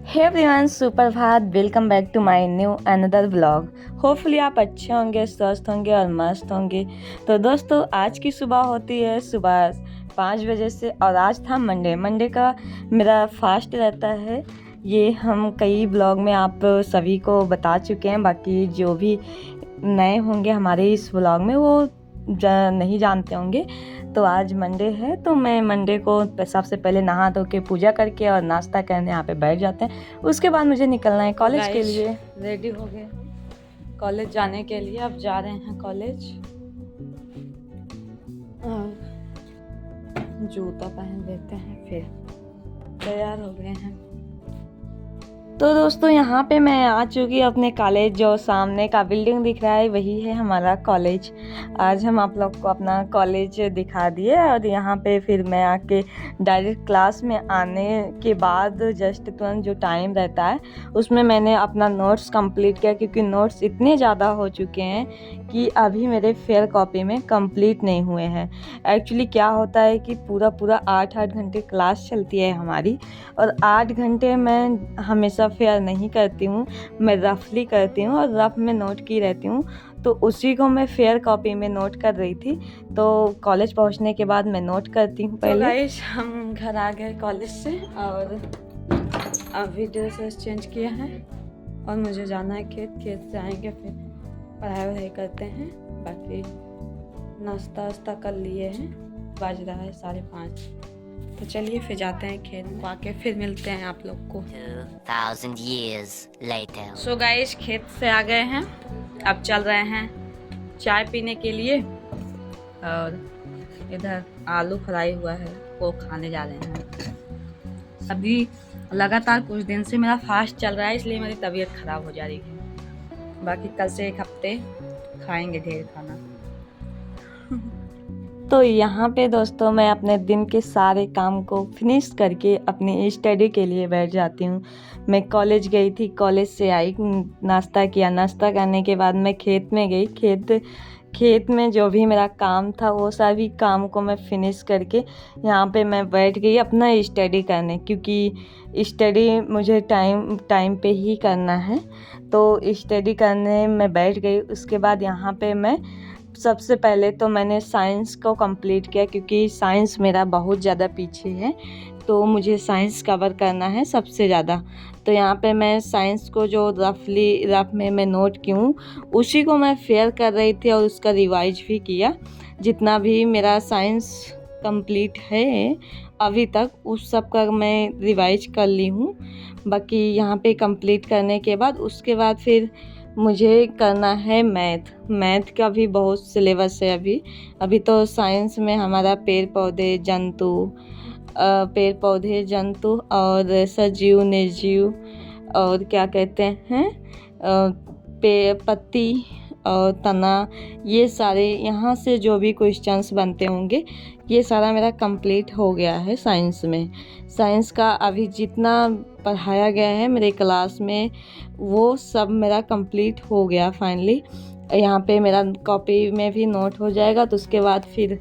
हे everyone, सुप्रभात। Welcome back to my new another vlog. Hopefully आप अच्छे होंगे, स्वस्थ होंगे और मस्त होंगे। तो दोस्तों, आज की सुबह होती है सुबह 5 बजे से और आज था मंडे का मेरा फास्ट रहता है। ये हम कई ब्लॉग में आप सभी को बता चुके हैं। बाकी जो भी नए होंगे हमारे इस व्लॉग में वो नहीं जानते होंगे। तो आज मंडे है, तो मैं मंडे को सबसे पहले नहा धो के पूजा करके और नाश्ता करने यहाँ पे बैठ जाते हैं। उसके बाद मुझे निकलना है कॉलेज के लिए। रेडी हो गए कॉलेज जाने के लिए। अब जा रहे हैं कॉलेज। जूता पहन लेते हैं, फिर तैयार हो गए हैं। तो दोस्तों, यहाँ पे मैं आ चुकी अपने कॉलेज। जो सामने का बिल्डिंग दिख रहा है वही है हमारा कॉलेज। आज हम आप लोग को अपना कॉलेज दिखा दिए और यहाँ पे फिर मैं आके डायरेक्ट क्लास में आने के बाद जस्ट तुरंत जो टाइम रहता है उसमें मैंने अपना नोट्स कंप्लीट किया, क्योंकि नोट्स इतने ज़्यादा हो चुके हैं कि अभी मेरे फेयर कॉपी में कंप्लीट नहीं हुए हैं। एक्चुअली क्या होता है कि पूरा 8-8 घंटे क्लास चलती है हमारी, और 8 घंटे मैं हमेशा फेयर नहीं करती हूँ, मैं रफली करती हूँ और रफ में नोट की रहती हूँ। तो उसी को मैं फेयर कॉपी में नोट कर रही थी। तो कॉलेज पहुँचने के बाद मैं नोट करती हूँ पहले। तो गाइस, हम घर आ गए कॉलेज से और अभी ड्रेस चेंज किया है और मुझे जाना है खेत से आएंगे फिर पढ़ाई करते हैं। बाकी नाश्ता वास्ता कर लिए हैं, बज रहा है 5:30। तो चलिए फिर जाते हैं खेत में, आके फिर मिलते हैं आप लोग को 2000 years later. सो गाइस, खेत से आ गए हैं। अब चल रहे हैं चाय पीने के लिए और इधर आलू फ्राई हुआ है वो खाने जा रहे हैं। अभी लगातार कुछ दिन से मेरा फास्ट चल रहा है, इसलिए मेरी तबीयत खराब हो जा रही है। बाकी कल से 1 हफ्ते खाएंगे ढेर खाना। तो यहाँ पे दोस्तों, मैं अपने दिन के सारे काम को फिनिश करके अपनी स्टडी के लिए बैठ जाती हूँ। मैं कॉलेज गई थी, कॉलेज से आई, नाश्ता किया। नाश्ता करने के बाद मैं खेत में गई। खेत में जो भी मेरा काम था वो सभी काम को मैं फिनिश करके यहाँ पे मैं बैठ गई अपना स्टडी करने, क्योंकि स्टडी मुझे टाइम पे ही करना है। तो स्टडी करने मैं बैठ गई। उसके बाद यहाँ पे मैं सबसे पहले तो मैंने साइंस को कंप्लीट किया, क्योंकि साइंस मेरा बहुत ज़्यादा पीछे है, तो मुझे साइंस कवर करना है सबसे ज़्यादा। तो यहाँ पे मैं साइंस को जो रफ में मैं नोट की हूँ उसी को मैं फेयर कर रही थी और उसका रिवाइज भी किया। जितना भी मेरा साइंस कंप्लीट है अभी तक, उस सब का मैं रिवाइज कर ली हूँ। बाकी यहाँ पे कंप्लीट करने के बाद उसके बाद फिर मुझे करना है मैथ का भी बहुत सिलेबस है अभी तो साइंस में हमारा पेड़ पौधे जंतु और सजीव निर्जीव और क्या कहते हैं पत्ती और तना, ये सारे यहाँ से जो भी क्वेश्चंस बनते होंगे ये सारा मेरा कंप्लीट हो गया है साइंस में। साइंस का अभी जितना पढ़ाया गया है मेरे क्लास में वो सब मेरा कंप्लीट हो गया फाइनली। यहाँ पे मेरा कॉपी में भी नोट हो जाएगा। तो उसके बाद फिर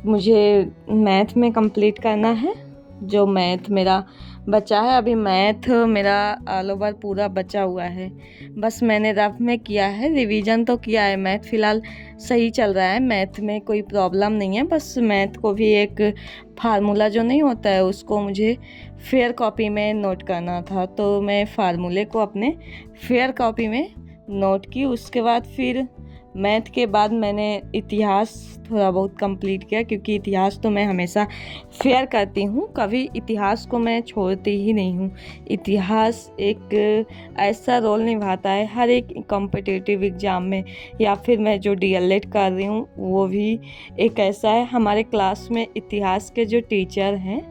मुझे मैथ में कंप्लीट करना है। जो मैथ मेरा बचा है, अभी मैथ मेरा ऑल ओवर पूरा बचा हुआ है। बस मैंने रफ में किया है, रिवीजन तो किया है। मैथ फ़िलहाल सही चल रहा है, मैथ में कोई प्रॉब्लम नहीं है। बस मैथ को भी एक फार्मूला जो नहीं होता है उसको मुझे फेयर कॉपी में नोट करना था, तो मैं फार्मूले को अपने फेयर कॉपी में नोट की। उसके बाद फिर मैथ के बाद मैंने इतिहास थोड़ा बहुत कंप्लीट किया, क्योंकि इतिहास तो मैं हमेशा फेयर करती हूँ, कभी इतिहास को मैं छोड़ती ही नहीं हूँ। इतिहास एक ऐसा रोल निभाता है हर एक कॉम्पिटिटिव एग्ज़ाम में, या फिर मैं जो डीएलएड कर रही हूँ वो भी एक ऐसा है। हमारे क्लास में इतिहास के जो टीचर हैं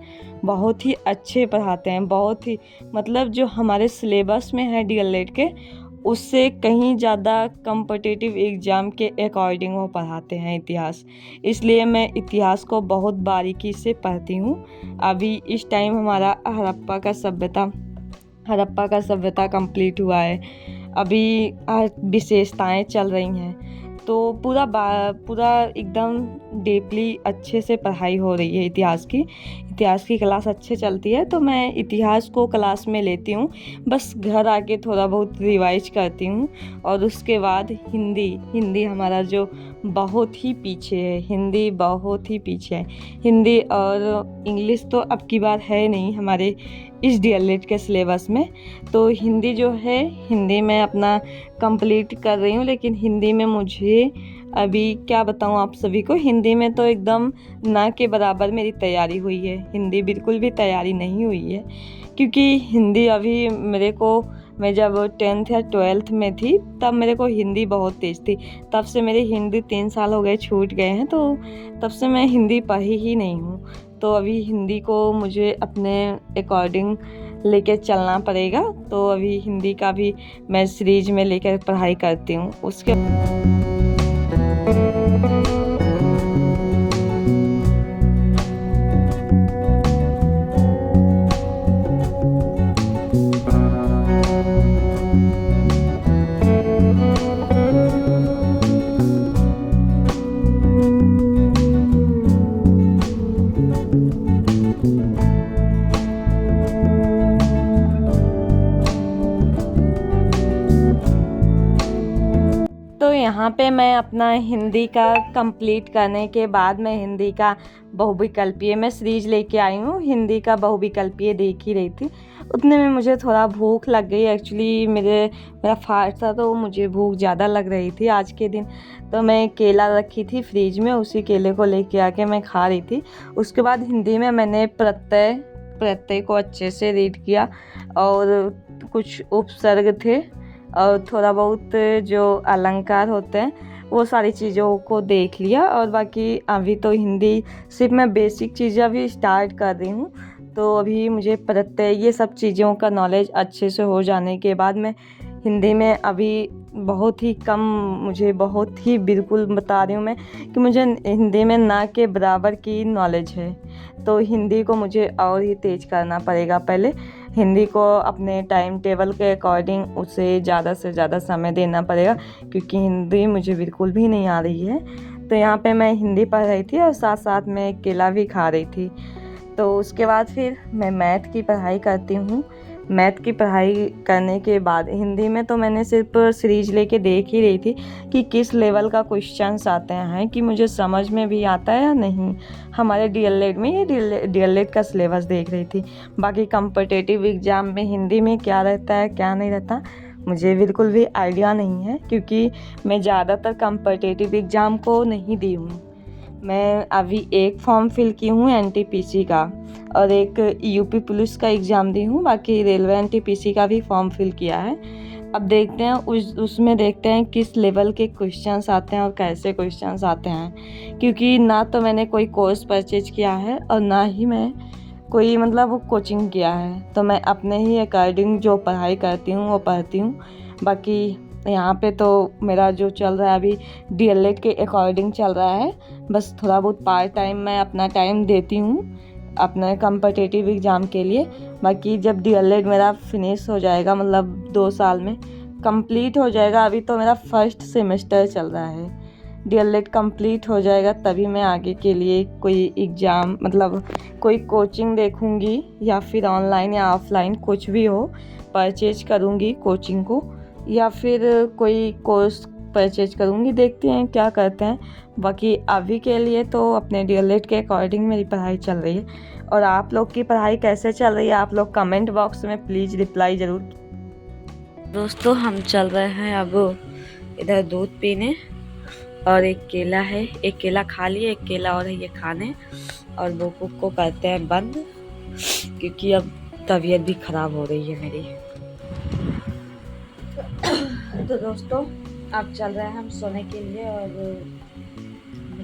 बहुत ही अच्छे पढ़ाते हैं, बहुत ही मतलब जो हमारे सिलेबस में है डीएलएड के उससे कहीं ज़्यादा कॉम्पिटिटिव एग्ज़ाम के अकॉर्डिंग वो पढ़ाते हैं इतिहास। इसलिए मैं इतिहास को बहुत बारीकी से पढ़ती हूँ। अभी इस टाइम हमारा हड़प्पा का सभ्यता कंप्लीट हुआ है। अभी विशेषताएं चल रही हैं। तो पूरा एकदम डीपली अच्छे से पढ़ाई हो रही है इतिहास की क्लास अच्छे चलती है, तो मैं इतिहास को क्लास में लेती हूँ। बस घर आके थोड़ा बहुत रिवाइज करती हूँ। और उसके बाद हिंदी हमारा जो बहुत ही पीछे है, हिंदी बहुत ही पीछे है। हिंदी और इंग्लिश तो अब की बार है नहीं हमारे इस डीएलएड के सिलेबस में। तो हिंदी जो है, हिंदी मैं अपना कंप्लीट कर रही हूँ, लेकिन हिंदी में मुझे अभी क्या बताऊँ आप सभी को, हिंदी में तो एकदम ना के बराबर मेरी तैयारी हुई है। हिंदी बिल्कुल भी तैयारी नहीं हुई है, क्योंकि हिंदी अभी मैं जब 10th या 12th में थी तब मेरे को हिंदी बहुत तेज़ थी। तब से मेरे हिंदी 3 साल हो गए छूट गए हैं, तो तब से मैं हिंदी पढ़ी ही नहीं हूँ। तो अभी हिंदी को मुझे अपने अकॉर्डिंग लेके चलना पड़ेगा। तो अभी हिंदी का भी मैं सीरीज में लेकर पढ़ाई करती हूँ। उसके तो यहाँ पे मैं अपना हिंदी का कंप्लीट करने के बाद मैं हिंदी का बहुविकल्पीय मैं सीरीज लेके आई हूँ। हिंदी का बहुविकल्पीय देख ही रही थी, उतने में मुझे थोड़ा भूख लग गई। एक्चुअली मेरा फास्ट था, तो मुझे भूख ज़्यादा लग रही थी आज के दिन। तो मैं केला रखी थी फ्रिज में, उसी केले को लेके आके मैं खा रही थी। उसके बाद हिंदी में मैंने प्रत्यय को अच्छे से रीड किया, और कुछ उपसर्ग थे और थोड़ा बहुत जो अलंकार होते हैं वो सारी चीज़ों को देख लिया। और बाकी अभी तो हिंदी सिर्फ मैं बेसिक चीज़ें अभी स्टार्ट कर रही हूँ। तो अभी मुझे प्रत्यय ये सब चीज़ों का नॉलेज अच्छे से हो जाने के बाद मैं हिंदी में अभी बहुत ही कम, मुझे बहुत ही बिल्कुल बता रही हूँ मैं कि मुझे हिंदी में ना के बराबर की नॉलेज है। तो हिंदी को मुझे और ही तेज़ करना पड़ेगा। पहले हिंदी को अपने टाइम टेबल के अकॉर्डिंग उसे ज़्यादा से ज़्यादा समय देना पड़ेगा, क्योंकि हिंदी मुझे बिल्कुल भी नहीं आ रही है। तो यहाँ पे मैं हिंदी पढ़ रही थी और साथ साथ में केला भी खा रही थी। तो उसके बाद फिर मैं मैथ की पढ़ाई करती हूँ। मैथ की पढ़ाई करने के बाद हिंदी में तो मैंने सिर्फ सीरीज लेके देख ही रही थी कि किस लेवल का क्वेश्चंस आते हैं, कि मुझे समझ में भी आता है या नहीं। हमारे डीएलएड में ये डीएलएड का सिलेबस देख रही थी। बाकी कॉम्पिटिटिव एग्ज़ाम में हिंदी में क्या रहता है क्या नहीं रहता मुझे बिल्कुल भी आइडिया नहीं है, क्योंकि मैं ज़्यादातर कॉम्पिटिटिव एग्ज़ाम को नहीं दी हूँ। मैं अभी एक फॉर्म फिल की हूँ एनटीपीसी का, और एक यूपी पुलिस का एग्ज़ाम दी हूँ। बाकी रेलवे एनटीपीसी का भी फॉर्म फिल किया है। अब देखते हैं उसमें देखते हैं किस लेवल के क्वेश्चंस आते हैं और कैसे क्वेश्चंस आते हैं, क्योंकि ना तो मैंने कोई कोर्स परचेज किया है और ना ही मैं कोई कोचिंग किया है। तो मैं अपने ही अकॉर्डिंग जो पढ़ाई करती हूँ वो पढ़ती हूँ। बाकी यहाँ पे तो मेरा जो चल रहा है अभी डीएलएड के अकॉर्डिंग चल रहा है। बस थोड़ा बहुत पार्ट टाइम मैं अपना टाइम देती हूँ अपने कॉम्पिटिटिव एग्ज़ाम के लिए। बाकी जब डीएलएड मेरा फिनिश हो जाएगा, 2 साल में कंप्लीट हो जाएगा। अभी तो मेरा फर्स्ट सेमेस्टर चल रहा है, डीएलएड कंप्लीट हो जाएगा तभी मैं आगे के लिए कोई एग्ज़ाम कोई कोचिंग देखूँगी, या फिर ऑनलाइन या ऑफलाइन कुछ भी हो परचेज करूँगी कोचिंग को, या फिर कोई कोर्स परचेज करूँगी। देखते हैं क्या करते हैं। बाकी अभी के लिए तो अपने डीएलएड के अकॉर्डिंग मेरी पढ़ाई चल रही है। और आप लोग की पढ़ाई कैसे चल रही है, आप लोग कमेंट बॉक्स में प्लीज़ रिप्लाई ज़रूर। दोस्तों हम चल रहे हैं अब इधर दूध पीने, और एक केला है, एक केला खा लिए, एक केला और है ये खाने, और बुक को करते हैं बंद, क्योंकि अब तबीयत भी ख़राब हो रही है मेरी। तो दोस्तों अब चल रहे हैं हम सोने के लिए, और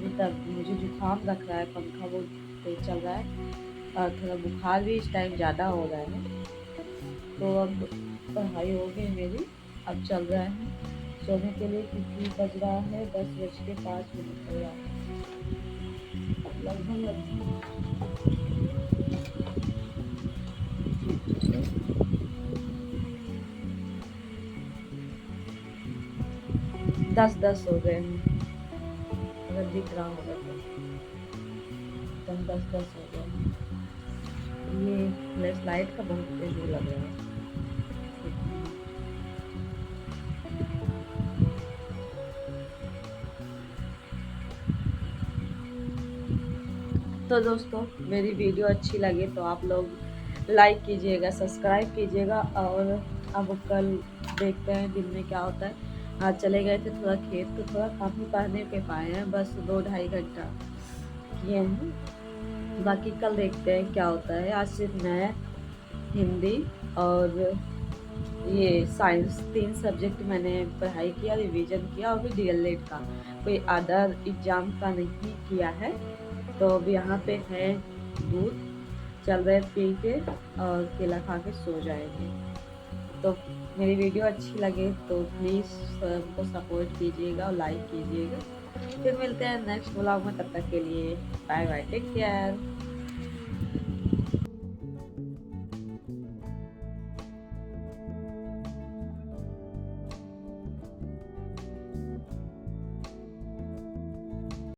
मुझे जुकाम रख रहा है, पंखा वो तेज चल रहा है, और थोड़ा बुखार भी इस टाइम ज़्यादा हो रहा है। तो अब पढ़ाई हो गई मेरी, अब चल रहा है सोने के लिए, क्योंकि बज रहा है 10:05 हो रहा है लगभग 10:10 हो गए हैं। अगर दिख रहा होगा तो 10-10 हो गया। ये फ्लैश लाइट का बहुत तेज वो लग रहा है। तो दोस्तों मेरी वीडियो अच्छी लगे तो आप लोग लाइक कीजिएगा, सब्सक्राइब कीजिएगा। और अब कल देखते हैं दिन में क्या होता है। आज चले गए थे थोड़ा खेत, तो थोड़ा काफ़ी पढ़ने के पाए हैं, बस 2-2.5 घंटा किए हैं। बाकी कल देखते हैं क्या होता है। आज सिर्फ मैं हिंदी और ये साइंस 3 सब्जेक्ट मैंने पढ़ाई किया, रिवीजन किया, और भी डीएलएड का, कोई अदर एग्जाम का नहीं किया है। तो अब यहाँ पे है दूध चल रहे पी के, और केला खा के सो जाएंगे। तो मेरी वीडियो अच्छी लगे तो प्लीज़ सबको सपोर्ट कीजिएगा और लाइक कीजिएगा। फिर मिलते हैं नेक्स्ट व्लॉग में, तब तक के लिए बाय बाय, टेक केयर।